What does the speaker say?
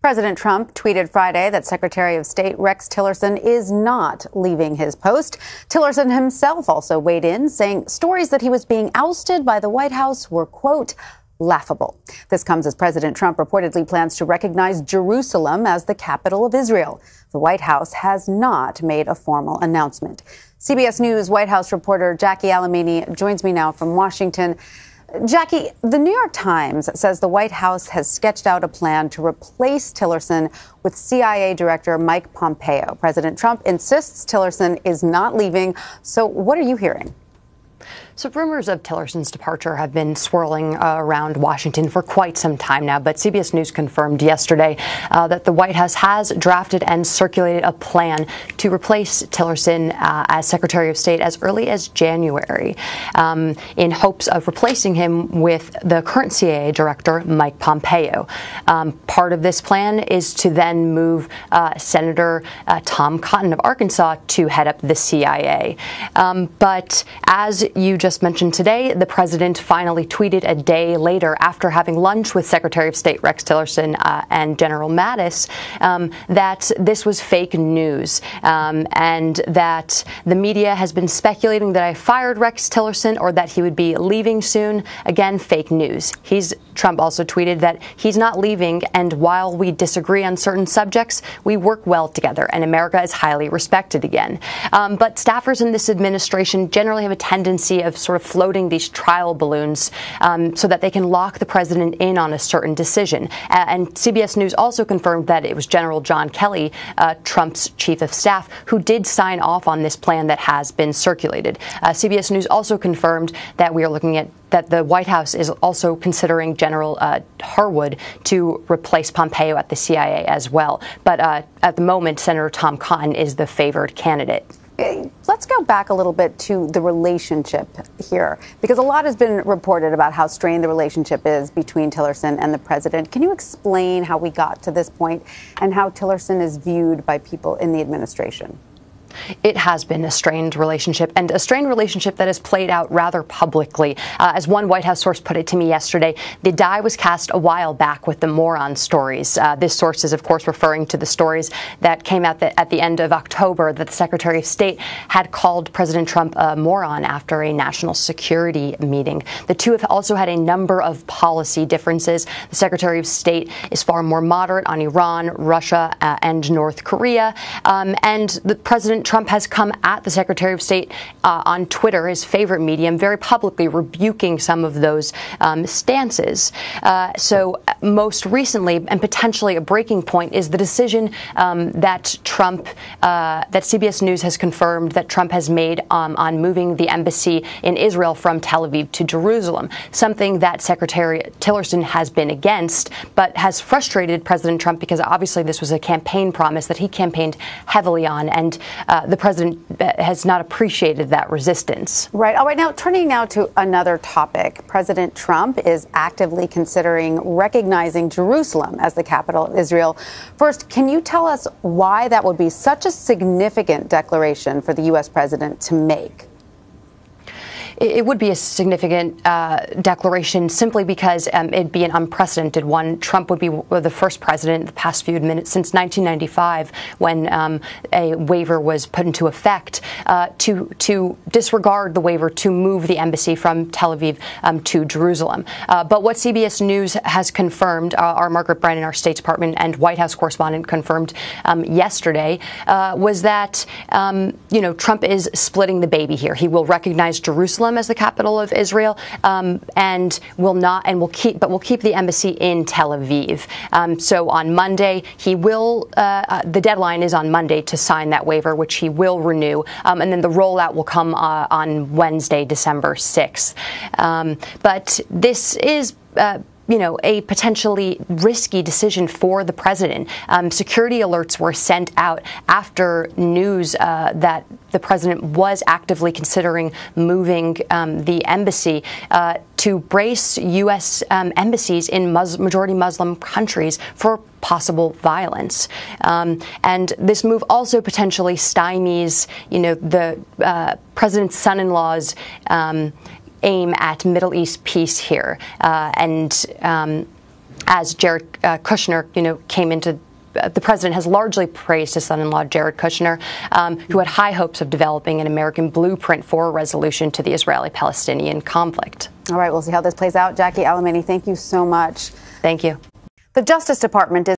President Trump tweeted Friday that Secretary of State Rex Tillerson is not leaving his post. Tillerson himself also weighed in, saying stories that he was being ousted by the White House were, quote, laughable. This comes as President Trump reportedly plans to recognize Jerusalem as the capital of Israel. The White House has not made a formal announcement. CBS News White House reporter Jackie Alamini joins me now from Washington. Jackie, the New York Times says the White House has sketched out a plan to replace Tillerson with CIA Director Mike Pompeo. President Trump insists Tillerson is not leaving. So what are you hearing? So rumors of Tillerson's departure have been swirling around Washington for quite some time now, but CBS News confirmed yesterday that the White House has drafted and circulated a plan to replace Tillerson as Secretary of State as early as January, in hopes of replacing him with the current CIA Director, Mike Pompeo. Part of this plan is to then move Senator Tom Cotton of Arkansas to head up the CIA. But as you just mentioned today, the president finally tweeted a day later after having lunch with Secretary of State Rex Tillerson and General Mattis that this was fake news and that the media has been speculating that I fired Rex Tillerson or that he would be leaving soon. Again, fake news. Trump also tweeted that he's not leaving, and while we disagree on certain subjects, we work well together, and America is highly respected again. But staffers in this administration generally have a tendency of sort of floating these trial balloons so that they can lock the president in on a certain decision. And CBS News also confirmed that it was General John Kelly, Trump's chief of staff, who did sign off on this plan that has been circulated. CBS News also confirmed that we are looking at that the White House is also considering General Harwood to replace Pompeo at the CIA as well. But at the moment, Senator Tom Cotton is the favored candidate. Let's go back a little bit to the relationship here, because a lot has been reported about how strained the relationship is between Tillerson and the president. Can you explain how we got to this point and how Tillerson is viewed by people in the administration? It has been a strained relationship, and a strained relationship that has played out rather publicly. As one White House source put it to me yesterday, the die was cast a while back with the moron stories. This source is, of course, referring to the stories that came out at the end of October that the Secretary of State had called President Trump a moron after a national security meeting. The two have also had a number of policy differences. The Secretary of State is far more moderate on Iran, Russia, and North Korea, and the President Trump has come at the Secretary of State on Twitter, his favorite medium, very publicly rebuking some of those stances. So most recently, and potentially a breaking point, is the decision that CBS News has confirmed that Trump has made on moving the embassy in Israel from Tel Aviv to Jerusalem, something that Secretary Tillerson has been against, but has frustrated President Trump because obviously this was a campaign promise that he campaigned heavily on, and the president has not appreciated that resistance. Right. All right. Now, turning now to another topic. President Trump is actively considering recognizing Jerusalem as the capital of Israel. First, can you tell us why that would be such a significant declaration for the U.S. president to make? It would be a significant declaration simply because it'd be an unprecedented one. Trump would be the first president in the past few minutes since 1995, when a waiver was put into effect to disregard the waiver to move the embassy from Tel Aviv to Jerusalem. But what CBS News has confirmed, our Margaret Brennan, our State Department and White House correspondent, confirmed yesterday was that Trump is splitting the baby here. He will recognize Jerusalem as the capital of Israel, and will keep the embassy in Tel Aviv. So on Monday, he will. The deadline is on Monday to sign that waiver, which he will renew, and then the rollout will come on Wednesday, December 6th. But this is a potentially risky decision for the president. Security alerts were sent out after news that the president was actively considering moving the embassy to brace U.S. embassies in majority Muslim countries for possible violence. And this move also potentially stymies, the president's son-in-law's aim at Middle East peace here. as Jared Kushner, came into the president has largely praised his son-in-law, Jared Kushner, who had high hopes of developing an American blueprint for a resolution to the Israeli-Palestinian conflict. All right, we'll see how this plays out. Jackie Alamany, thank you so much. Thank you. The Justice Department is